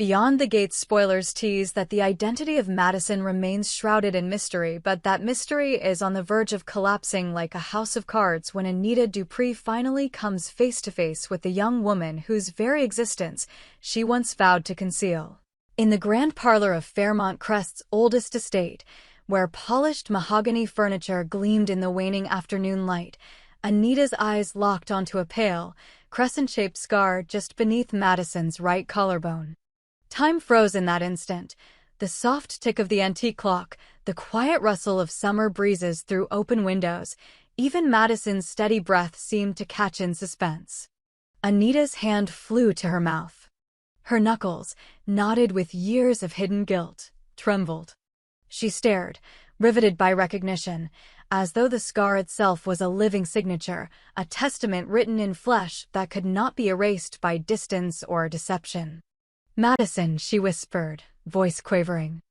Beyond the Gates spoilers tease that the identity of Madison remains shrouded in mystery, but that mystery is on the verge of collapsing like a house of cards when Anita Dupree finally comes face to face with the young woman whose very existence she once vowed to conceal. In the grand parlor of Fairmont Crest's oldest estate, where polished mahogany furniture gleamed in the waning afternoon light, Anita's eyes locked onto a pale, crescent-shaped scar just beneath Madison's right collarbone. Time froze in that instant. The soft tick of the antique clock, the quiet rustle of summer breezes through open windows, even Madison's steady breath seemed to catch in suspense. Anita's hand flew to her mouth. Her knuckles, knotted with years of hidden guilt, trembled. She stared, riveted by recognition, as though the scar itself was a living signature, a testament written in flesh that could not be erased by distance or deception. "Madison," she whispered, voice quavering.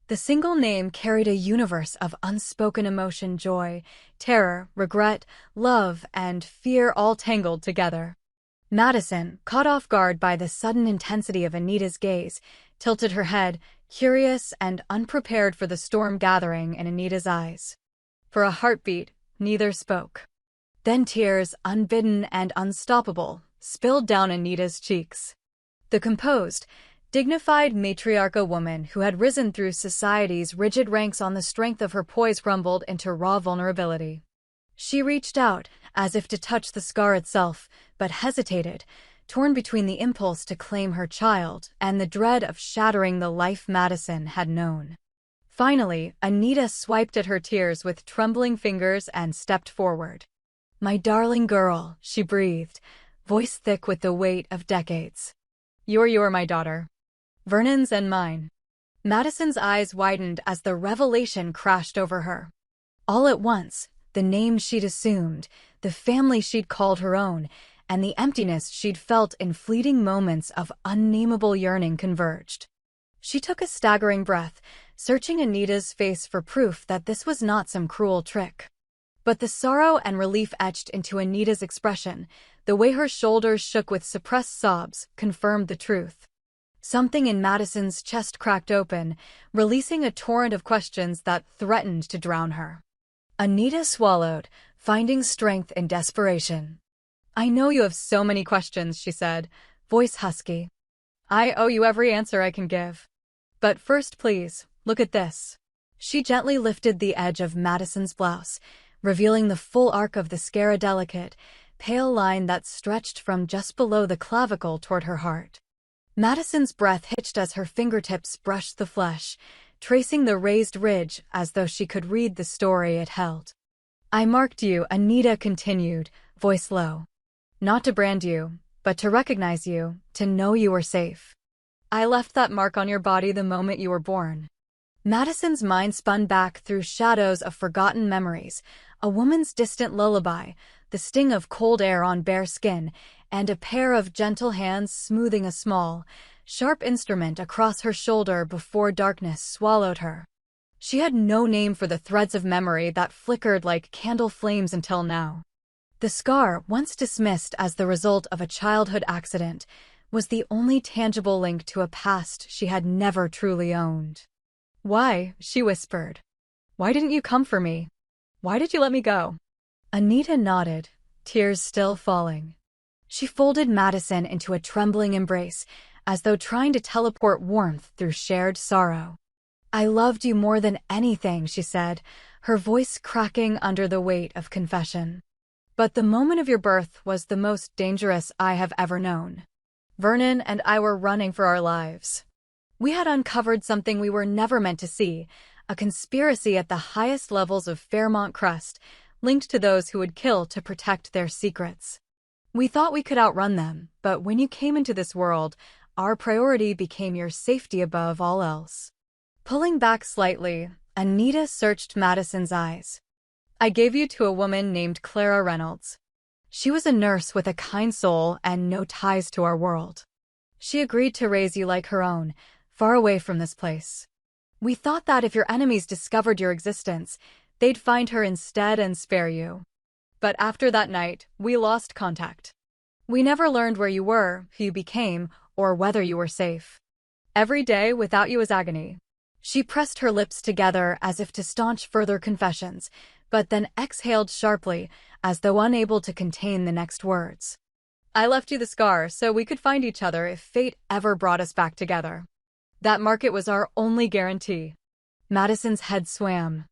The single name carried a universe of unspoken emotion, joy, terror, regret, love, and fear all tangled together. Madison, caught off guard by the sudden intensity of Anita's gaze, tilted her head, curious and unprepared for the storm gathering in Anita's eyes. For a heartbeat, neither spoke. Then tears, unbidden and unstoppable, spilled down Anita's cheeks. The composed, dignified matriarchal woman who had risen through society's rigid ranks on the strength of her poise crumbled into raw vulnerability. She reached out, as if to touch the scar itself, but hesitated, torn between the impulse to claim her child and the dread of shattering the life Madison had known. Finally, Anita swiped at her tears with trembling fingers and stepped forward. "My darling girl," she breathed, voice thick with the weight of decades. You're my daughter. Vernon's and mine." Madison's eyes widened as the revelation crashed over her. All at once, the name she'd assumed, the family she'd called her own, and the emptiness she'd felt in fleeting moments of unnameable yearning converged. She took a staggering breath, searching Anita's face for proof that this was not some cruel trick. But the sorrow and relief etched into Anita's expression, the way her shoulders shook with suppressed sobs, confirmed the truth. Something in Madison's chest cracked open, releasing a torrent of questions that threatened to drown her. Anita swallowed, finding strength in desperation. "I know you have so many questions," she said, voice husky. "I owe you every answer I can give. But first, please, look at this." She gently lifted the edge of Madison's blouse, revealing the full arc of the scare, a delicate, pale line that stretched from just below the clavicle toward her heart. Madison's breath hitched as her fingertips brushed the flesh, tracing the raised ridge as though she could read the story it held. "I marked you," Anita continued, voice low. "Not to brand you, but to recognize you, to know you were safe. I left that mark on your body the moment you were born." Madison's mind spun back through shadows of forgotten memories, a woman's distant lullaby, the sting of cold air on bare skin, and a pair of gentle hands smoothing a small, sharp instrument across her shoulder before darkness swallowed her. She had no name for the threads of memory that flickered like candle flames until now. The scar, once dismissed as the result of a childhood accident, was the only tangible link to a past she had never truly owned. "Why?" she whispered. "Why didn't you come for me? Why did you let me go?" Anita nodded, tears still falling. She folded Madison into a trembling embrace, as though trying to teleport warmth through shared sorrow. "I loved you more than anything," she said, her voice cracking under the weight of confession. "But the moment of your birth was the most dangerous I have ever known. Vernon and I were running for our lives. We had uncovered something we were never meant to see, a conspiracy at the highest levels of Fairmont Crest, linked to those who would kill to protect their secrets. We thought we could outrun them, but when you came into this world, our priority became your safety above all else." Pulling back slightly, Anita searched Madison's eyes. "I gave you to a woman named Clara Reynolds. She was a nurse with a kind soul and no ties to our world. She agreed to raise you like her own, far away from this place. We thought that if your enemies discovered your existence, they'd find her instead and spare you. But after that night, we lost contact. We never learned where you were, who you became, or whether you were safe. Every day without you is agony. She pressed her lips together as if to staunch further confessions, but then exhaled sharply, as though unable to contain the next words. I left you the scar so we could find each other if fate ever brought us back together. That market was our only guarantee. Madison's head swam.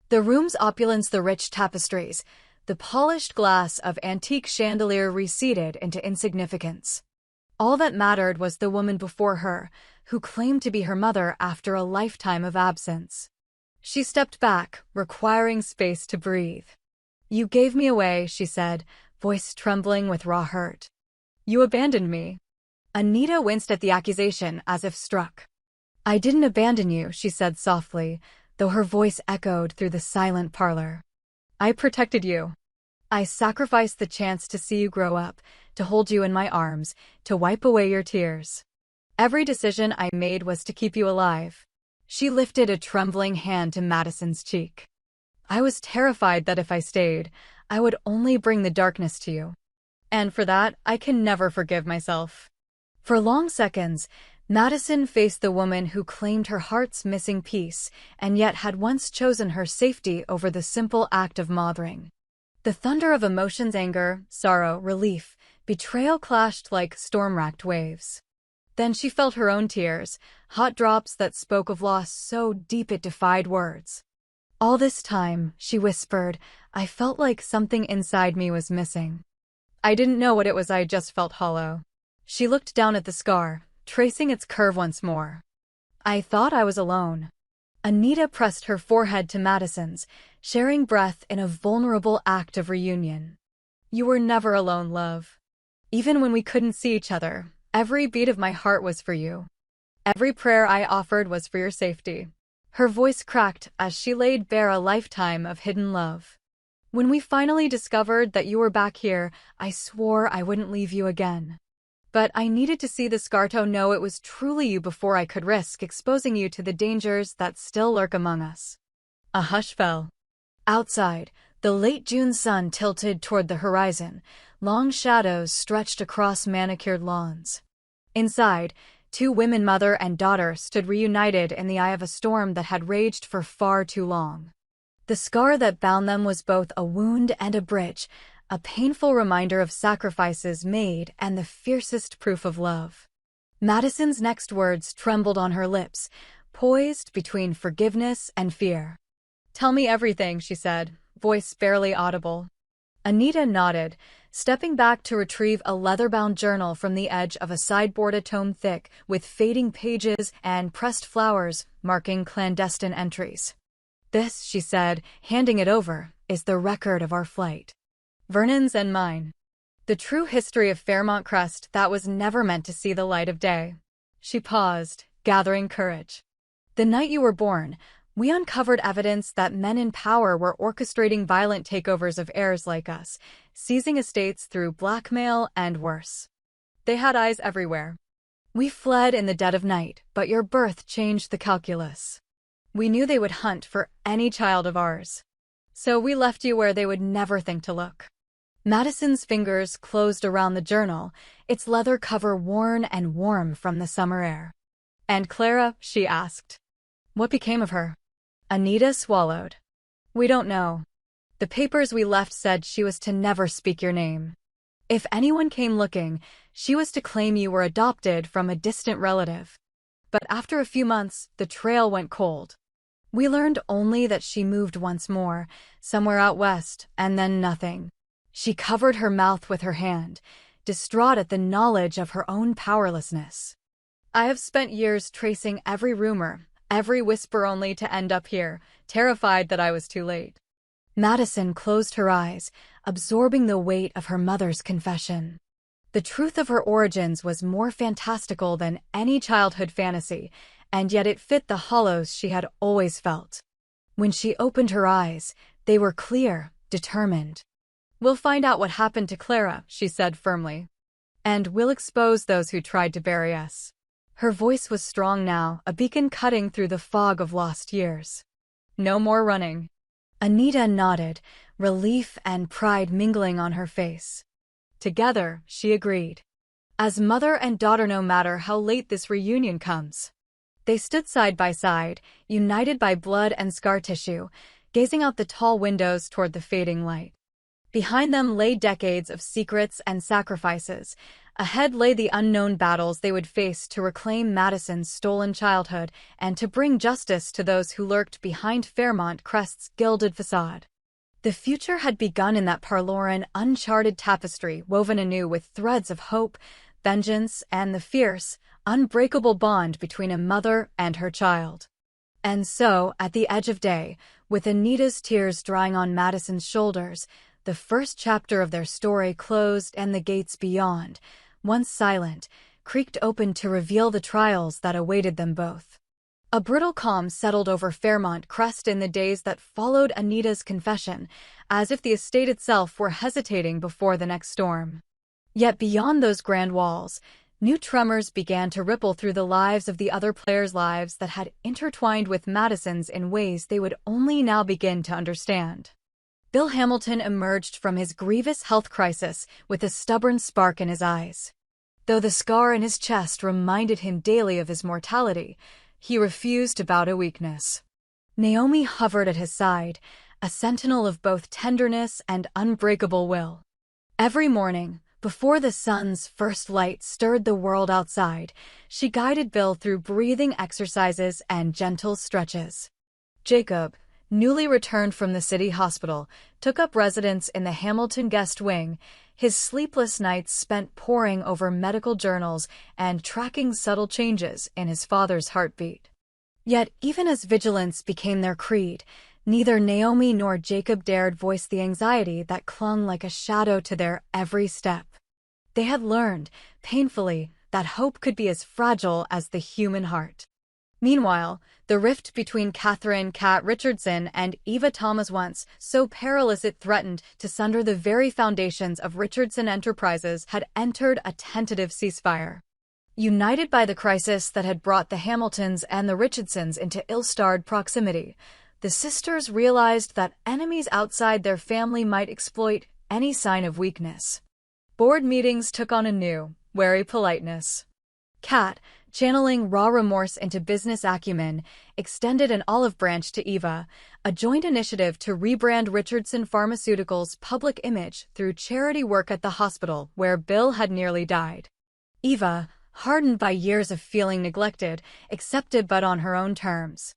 The room's opulence, the rich tapestries, the polished glass of antique chandelier receded into insignificance. All that mattered was the woman before her, who claimed to be her mother after a lifetime of absence. She stepped back, requiring space to breathe. You gave me away, she said, voice trembling with raw hurt. You abandoned me. Anita winced at the accusation as if struck. I didn't abandon you, she said softly, though her voice echoed through the silent parlor. I protected you. I sacrificed the chance to see you grow up, to hold you in my arms, to wipe away your tears. Every decision I made was to keep you alive. She lifted a trembling hand to Madison's cheek. I was terrified that if I stayed, I would only bring the darkness to you. And for that, I can never forgive myself. For long seconds, Madison faced the woman who claimed her heart's missing piece and yet had once chosen her safety over the simple act of mothering. The thunder of emotions, anger, sorrow, relief, betrayal clashed like storm-racked waves. Then she felt her own tears, hot drops that spoke of loss so deep it defied words. All this time, she whispered, I felt like something inside me was missing. I didn't know what it was, I just felt hollow. She looked down at the scar, tracing its curve once more. I thought I was alone. Anita pressed her forehead to Madison's, sharing breath in a vulnerable act of reunion. You were never alone, love. Even when we couldn't see each other, every beat of my heart was for you. Every prayer I offered was for your safety. Her voice cracked as she laid bare a lifetime of hidden love. When we finally discovered that you were back here, I swore I wouldn't leave you again. But I needed to see the scar to know it was truly you before I could risk exposing you to the dangers that still lurk among us. A hush fell. Outside, the late June sun tilted toward the horizon, long shadows stretched across manicured lawns. Inside, two women, mother and daughter, stood reunited in the eye of a storm that had raged for far too long. The scar that bound them was both a wound and a bridge, a painful reminder of sacrifices made and the fiercest proof of love. Madison's next words trembled on her lips, poised between forgiveness and fear. Tell me everything, she said, voice barely audible. Anita nodded, stepping back to retrieve a leather-bound journal from the edge of a sideboard, a tome thick, with fading pages and pressed flowers marking clandestine entries. This, she said, handing it over, is the record of our flight. Vernon's and mine. The true history of Fairmont Crest that was never meant to see the light of day. She paused, gathering courage. The night you were born, we uncovered evidence that men in power were orchestrating violent takeovers of heirs like us, seizing estates through blackmail and worse. They had eyes everywhere. We fled in the dead of night, but your birth changed the calculus. We knew they would hunt for any child of ours. So we left you where they would never think to look. Madison's fingers closed around the journal, its leather cover worn and warm from the summer air. And Clara, she asked. What became of her? Anita swallowed. We don't know. The papers we left said she was to never speak your name. If anyone came looking, she was to claim you were adopted from a distant relative. But after a few months, the trail went cold. We learned only that she moved once more, somewhere out west, and then nothing. She covered her mouth with her hand, distraught at the knowledge of her own powerlessness. I have spent years tracing every rumor, every whisper, only to end up here, terrified that I was too late. Madison closed her eyes, absorbing the weight of her mother's confession. The truth of her origins was more fantastical than any childhood fantasy, and yet it fit the hollows she had always felt. When she opened her eyes, they were clear, determined. We'll find out what happened to Clara, she said firmly. And we'll expose those who tried to bury us. Her voice was strong now, a beacon cutting through the fog of lost years. No more running. Anita nodded, relief and pride mingling on her face. Together, she agreed. As mother and daughter, no matter how late this reunion comes. They stood side by side, united by blood and scar tissue, gazing out the tall windows toward the fading light. Behind them lay decades of secrets and sacrifices. Ahead lay the unknown battles they would face to reclaim Madison's stolen childhood and to bring justice to those who lurked behind Fairmont Crest's gilded facade. The future had begun in that parlourine, uncharted tapestry woven anew with threads of hope, vengeance, and the fierce, unbreakable bond between a mother and her child. And so, at the edge of day, with Anita's tears drying on Madison's shoulders, the first chapter of their story closed and the gates beyond, once silent, creaked open to reveal the trials that awaited them both. A brittle calm settled over Fairmont Crest in the days that followed Anita's confession, as if the estate itself were hesitating before the next storm. Yet beyond those grand walls, new tremors began to ripple through the lives of the other players' lives that had intertwined with Madison's in ways they would only now begin to understand. Bill Hamilton emerged from his grievous health crisis with a stubborn spark in his eyes. Though the scar in his chest reminded him daily of his mortality, he refused to bow to weakness. Naomi hovered at his side, a sentinel of both tenderness and unbreakable will. Every morning, before the sun's first light stirred the world outside, she guided Bill through breathing exercises and gentle stretches. Jacob, newly returned from the city hospital, took up residence in the Hamilton guest wing, his sleepless nights spent poring over medical journals and tracking subtle changes in his father's heartbeat. Yet even as vigilance became their creed, neither Naomi nor Jacob dared voice the anxiety that clung like a shadow to their every step. They had learned, painfully, that hope could be as fragile as the human heart. Meanwhile, the rift between Catherine "Cat" Richardson and Eva Thomas, once so perilous it threatened to sunder the very foundations of Richardson Enterprises, had entered a tentative ceasefire. United by the crisis that had brought the Hamiltons and the Richardsons into ill-starred proximity, the sisters realized that enemies outside their family might exploit any sign of weakness. Board meetings took on a new, wary politeness. Cat, channeling raw remorse into business acumen, extended an olive branch to Eva, a joint initiative to rebrand Richardson Pharmaceuticals' public image through charity work at the hospital where Bill had nearly died. Eva, hardened by years of feeling neglected, accepted but on her own terms.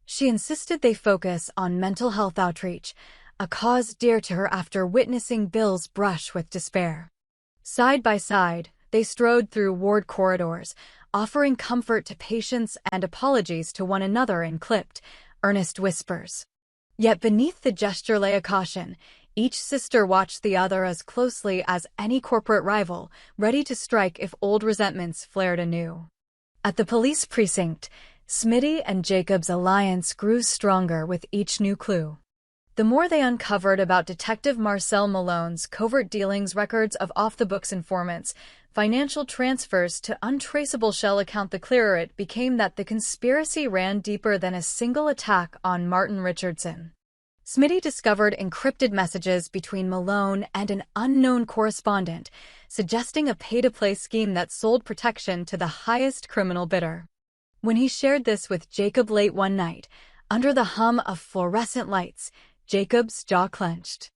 She insisted they focus on mental health outreach, a cause dear to her after witnessing Bill's brush with despair. Side by side, they strode through ward corridors, offering comfort to patients and apologies to one another in clipped, earnest whispers. Yet beneath the gesture lay a caution. Each sister watched the other as closely as any corporate rival, ready to strike if old resentments flared anew. At the police precinct, Smitty and Jacob's alliance grew stronger with each new clue. The more they uncovered about Detective Marcel Malone's covert dealings, records of off-the-books informants, financial transfers to untraceable shell account, the clearer it became that the conspiracy ran deeper than a single attack on Martin Richardson. Smitty discovered encrypted messages between Malone and an unknown correspondent, suggesting a pay-to-play scheme that sold protection to the highest criminal bidder. When he shared this with Jacob late one night, under the hum of fluorescent lights, Jacob's jaw clenched.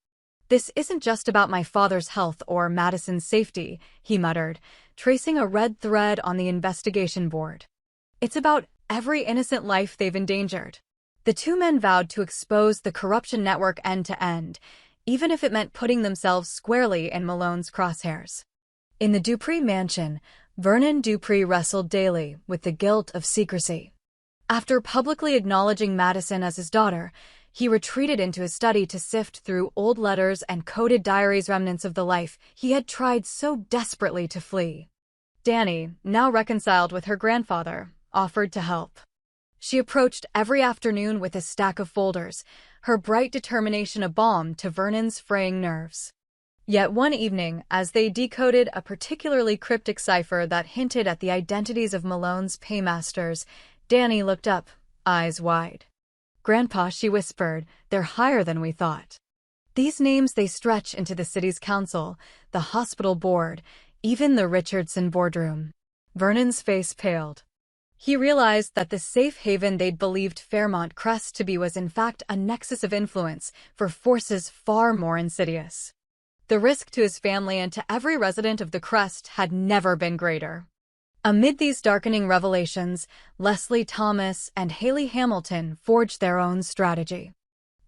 "This isn't just about my father's health or Madison's safety," he muttered, tracing a red thread on the investigation board. "It's about every innocent life they've endangered." The two men vowed to expose the corruption network end to end, even if it meant putting themselves squarely in Malone's crosshairs. In the Dupree mansion, Vernon Dupree wrestled daily with the guilt of secrecy. After publicly acknowledging Madison as his daughter, he retreated into his study to sift through old letters and coded diaries, remnants of the life he had tried so desperately to flee. Danny, now reconciled with her grandfather, offered to help. She approached every afternoon with a stack of folders, her bright determination a balm to Vernon's fraying nerves. Yet one evening, as they decoded a particularly cryptic cipher that hinted at the identities of Malone's paymasters, Danny looked up, eyes wide. "Grandpa," she whispered, "they're higher than we thought. These names, they stretch into the city's council, the hospital board, even the Richardson boardroom." Vernon's face paled. He realized that the safe haven they'd believed Fairmont Crest to be was in fact a nexus of influence for forces far more insidious. The risk to his family and to every resident of the Crest had never been greater. Amid these darkening revelations, Leslie Thomas and Haley Hamilton forged their own strategy.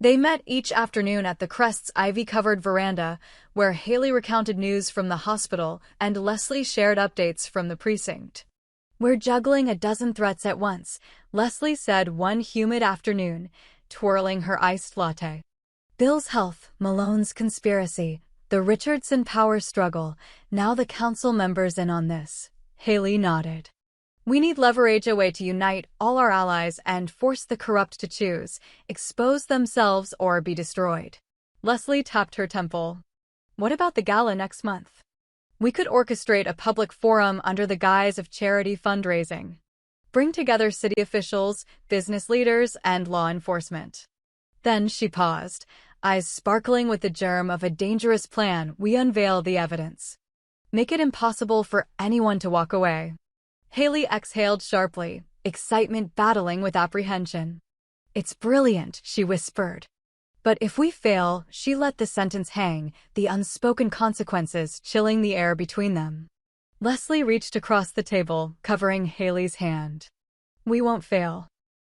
They met each afternoon at the Crest's ivy-covered veranda, where Haley recounted news from the hospital and Leslie shared updates from the precinct. "We're juggling a dozen threats at once," Leslie said one humid afternoon, twirling her iced latte. "Bill's health, Malone's conspiracy, the Richardson power struggle, now the council members in on this." Haley nodded. "We need leverage a way to unite all our allies and force the corrupt to choose, expose themselves or be destroyed." Leslie tapped her temple. "What about the gala next month? We could orchestrate a public forum under the guise of charity fundraising. Bring together city officials, business leaders, and law enforcement." Then she paused, eyes sparkling with the germ of a dangerous plan. "We unveil the evidence. Make it impossible for anyone to walk away." Haley exhaled sharply, excitement battling with apprehension. "It's brilliant," she whispered. "But if we fail," she let the sentence hang, the unspoken consequences chilling the air between them. Leslie reached across the table, covering Haley's hand. "We won't fail.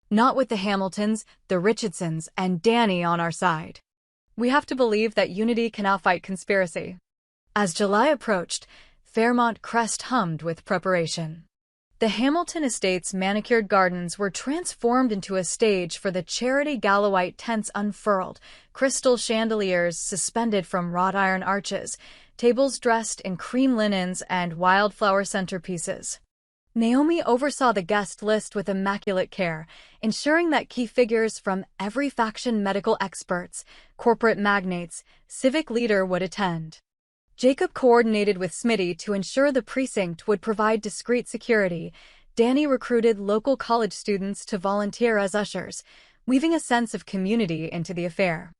Not with the Hamiltons, the Richardsons, and Danny on our side. We have to believe that unity can outfight conspiracy." As July approached, Fairmont Crest hummed with preparation. The Hamilton estate's manicured gardens were transformed into a stage for the charity gala. White tents unfurled, crystal chandeliers suspended from wrought iron arches, tables dressed in cream linens and wildflower centerpieces. Naomi oversaw the guest list with immaculate care, ensuring that key figures from every faction, medical experts, corporate magnates, civic leader would attend. Jacob coordinated with Smitty to ensure the precinct would provide discreet security. Danny recruited local college students to volunteer as ushers, weaving a sense of community into the affair.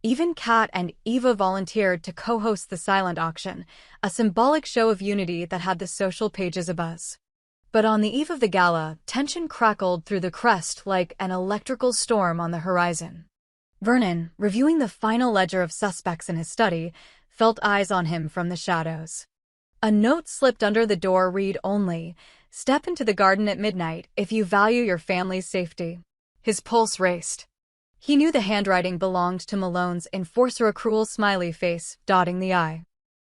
Even Kat and Eva volunteered to co-host the silent auction, a symbolic show of unity that had the social pages abuzz. But on the eve of the gala, tension crackled through the Crest like an electrical storm on the horizon. Vernon, reviewing the final ledger of suspects in his study, felt eyes on him from the shadows. A note slipped under the door, read only, "Step into the garden at midnight if you value your family's safety." His pulse raced. He knew the handwriting belonged to Malone's enforcer, a cruel smiley face dotting the I.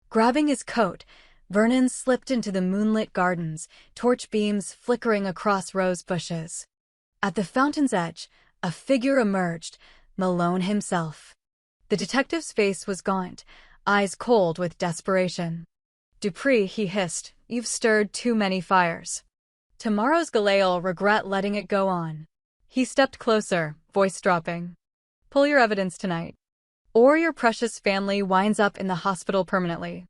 Grabbing his coat, Vernon slipped into the moonlit gardens, torch beams flickering across rose bushes. At the fountain's edge, a figure emerged, Malone himself. The detective's face was gaunt, eyes cold with desperation. "Dupree," he hissed, "you've stirred too many fires. Tomorrow's gala'll regret letting it go on." He stepped closer, voice dropping. "Pull your evidence tonight, or your precious family winds up in the hospital permanently."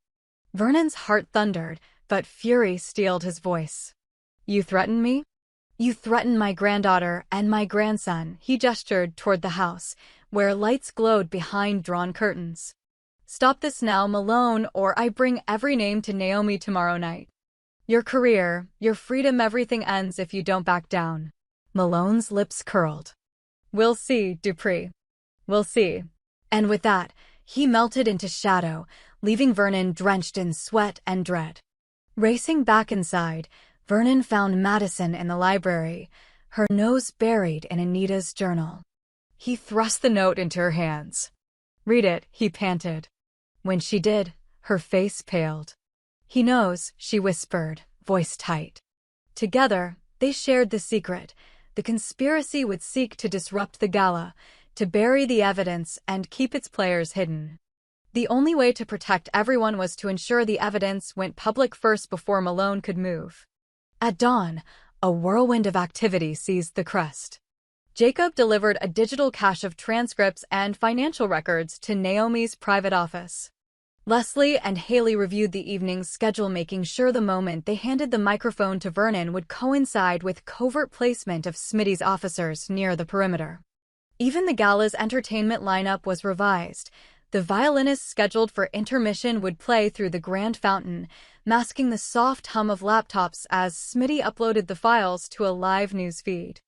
Vernon's heart thundered, but fury steeled his voice. "You threaten me? You threaten my granddaughter and my grandson." He gestured toward the house, where lights glowed behind drawn curtains. "Stop this now, Malone, or I bring every name to Naomi tomorrow night. Your career, your freedom, everything ends if you don't back down." Malone's lips curled. "We'll see, Dupree. We'll see." And with that, he melted into shadow, leaving Vernon drenched in sweat and dread. Racing back inside, Vernon found Madison in the library, her nose buried in Anita's journal. He thrust the note into her hands. "Read it," he panted. When she did, her face paled. "He knows," she whispered, voice tight. Together, they shared the secret. The conspiracy would seek to disrupt the gala, to bury the evidence and keep its players hidden. The only way to protect everyone was to ensure the evidence went public first before Malone could move. At dawn, a whirlwind of activity seized the Crest. Jacob delivered a digital cache of transcripts and financial records to Naomi's private office. Leslie and Haley reviewed the evening's schedule, making sure the moment they handed the microphone to Vernon would coincide with covert placement of Smitty's officers near the perimeter. Even the gala's entertainment lineup was revised. The violinists scheduled for intermission would play through the grand fountain, masking the soft hum of laptops as Smitty uploaded the files to a live news feed.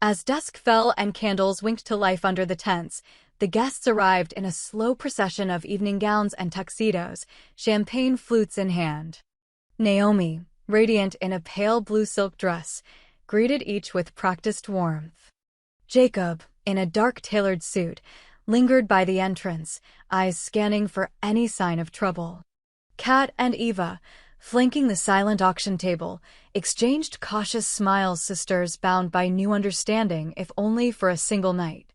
As dusk fell and candles winked to life under the tents, the guests arrived in a slow procession of evening gowns and tuxedos, champagne flutes in hand. Naomi, radiant in a pale blue silk dress, greeted each with practiced warmth. Jacob, in a dark tailored suit, lingered by the entrance, eyes scanning for any sign of trouble. Kat and Eva, flanking the silent auction table, exchanged cautious smiles, sisters bound by new understanding if only for a single night.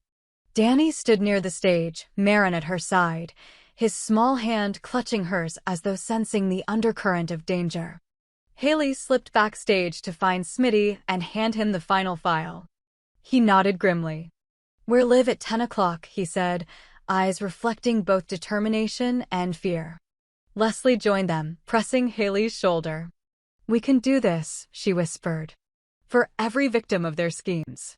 Danny stood near the stage, Marin at her side, his small hand clutching hers as though sensing the undercurrent of danger. Haley slipped backstage to find Smitty and hand him the final file. He nodded grimly. "We're live at 10 o'clock, he said, eyes reflecting both determination and fear. Leslie joined them, pressing Haley's shoulder. "We can do this," she whispered. "For every victim of their schemes."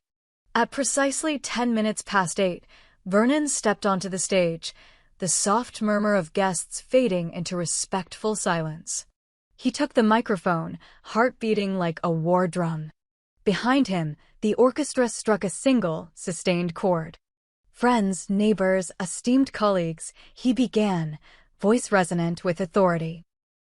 At precisely 10 minutes past 8, Vernon stepped onto the stage, the soft murmur of guests fading into respectful silence. He took the microphone, heart beating like a war drum. Behind him, the orchestra struck a single, sustained chord. "Friends, neighbors, esteemed colleagues," he began, voice resonant with authority.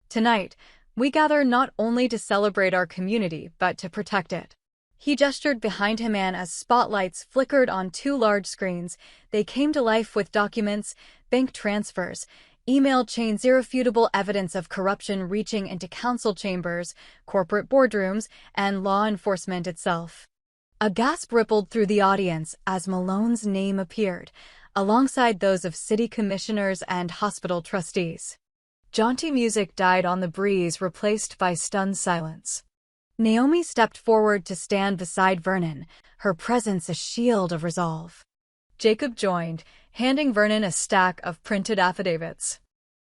"Tonight, we gather not only to celebrate our community but to protect it." He gestured behind him, and as spotlights flickered on 2 large screens, they came to life with documents, bank transfers, email chains, irrefutable evidence of corruption reaching into council chambers, corporate boardrooms, and law enforcement itself. A gasp rippled through the audience as Malone's name appeared, alongside those of city commissioners and hospital trustees. Jaunty music died on the breeze, replaced by stunned silence. Naomi stepped forward to stand beside Vernon, her presence a shield of resolve. Jacob joined, handing Vernon a stack of printed affidavits.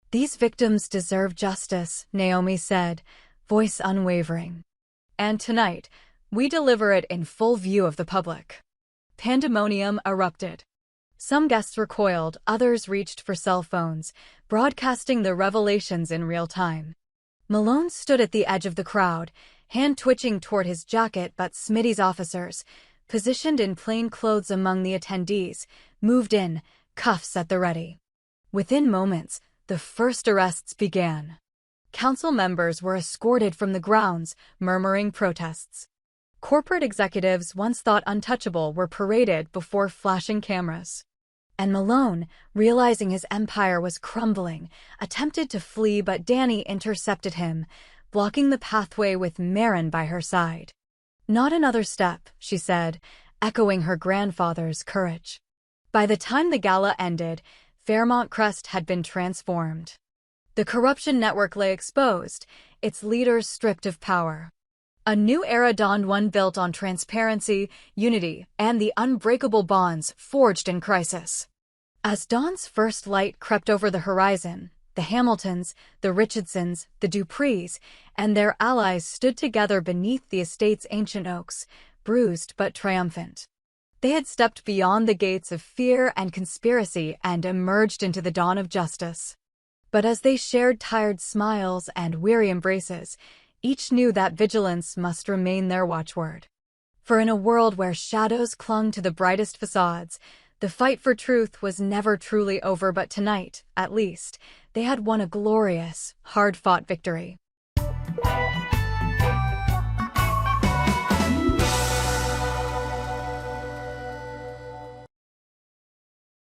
"These victims deserve justice," Naomi said, voice unwavering. "And tonight, we deliver it in full view of the public." Pandemonium erupted. Some guests recoiled, others reached for cell phones, broadcasting the revelations in real time. Malone stood at the edge of the crowd, hand twitching toward his jacket, but Smitty's officers, positioned in plain clothes among the attendees, moved in, cuffs at the ready. Within moments, the first arrests began. Council members were escorted from the grounds, murmuring protests. Corporate executives once thought untouchable were paraded before flashing cameras. And Malone, realizing his empire was crumbling, attempted to flee, but Danny intercepted him, blocking the pathway with Marin by her side. "Not another step," she said, echoing her grandfather's courage. By the time the gala ended, Fairmont Crest had been transformed. The corruption network lay exposed, its leaders stripped of power. A new era dawned, one built on transparency, unity, and the unbreakable bonds forged in crisis. As dawn's first light crept over the horizon, the Hamiltons, the Richardsons, the Duprees, and their allies stood together beneath the estate's ancient oaks, bruised but triumphant. They had stepped beyond the gates of fear and conspiracy and emerged into the dawn of justice. But as they shared tired smiles and weary embraces, each knew that vigilance must remain their watchword. For in a world where shadows clung to the brightest facades, the fight for truth was never truly over. But tonight, at least, they had won a glorious, hard-fought victory.